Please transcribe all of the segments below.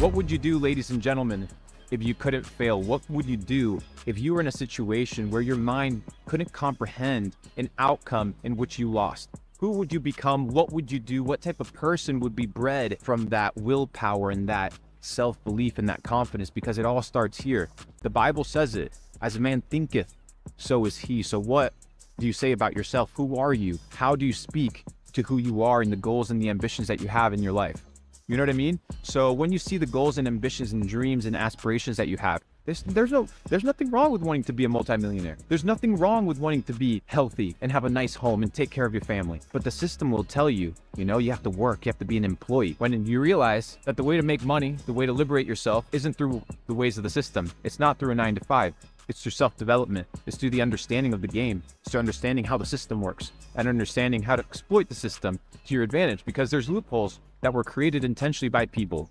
What would you do, ladies and gentlemen, if you couldn't fail? What would you do if you were in a situation where your mind couldn't comprehend an outcome in which you lost? Who would you become? What would you do? What type of person would be bred from that willpower and that self-belief and that confidence? Because it all starts here. The Bible says it, as a man thinketh, so is he. So what do you say about yourself? Who are you? How do you speak to who you are and the goals and the ambitions that you have in your life? You know what I mean? So when you see the goals and ambitions and dreams and aspirations that you have, there's nothing wrong with wanting to be a multimillionaire. There's nothing wrong with wanting to be healthy and have a nice home and take care of your family. But the system will tell you, you know, you have to work, you have to be an employee. When you realize that the way to make money, the way to liberate yourself isn't through the ways of the system. It's not through a 9-to-5. It's through self-development. It's through the understanding of the game. It's through understanding how the system works and understanding how to exploit the system to your advantage, because there's loopholes that were created intentionally by people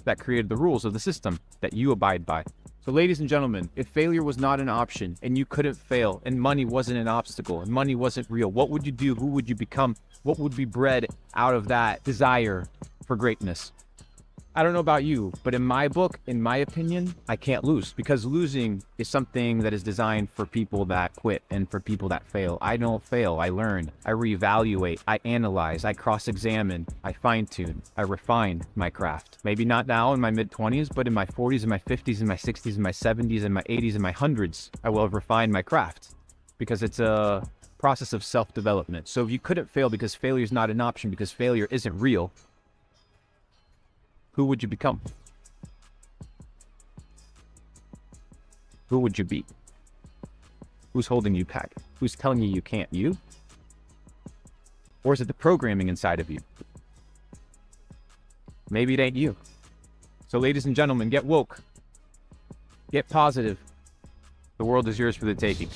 that created the rules of the system that you abide by. So ladies and gentlemen, if failure was not an option and you couldn't fail and money wasn't an obstacle and money wasn't real, what would you do? Who would you become? What would be bred out of that desire for greatness? I don't know about you, but in my book, in my opinion, I can't lose, because losing is something that is designed for people that quit and for people that fail. I don't fail. I learn, I reevaluate, I analyze, I cross-examine, I fine-tune, I refine my craft. Maybe not now in my mid-20s, but in my 40s, in my 50s, in my 60s, in my 70s, in my 80s, in my 100s, I will have refined my craft, because it's a process of self-development. So if you couldn't fail because failure is not an option, because failure isn't real, who would you become? Who would you be? Who's holding you back? Who's telling you you can't? You? Or is it the programming inside of you? Maybe it ain't you. So ladies and gentlemen, get woke. Get positive. The world is yours for the taking.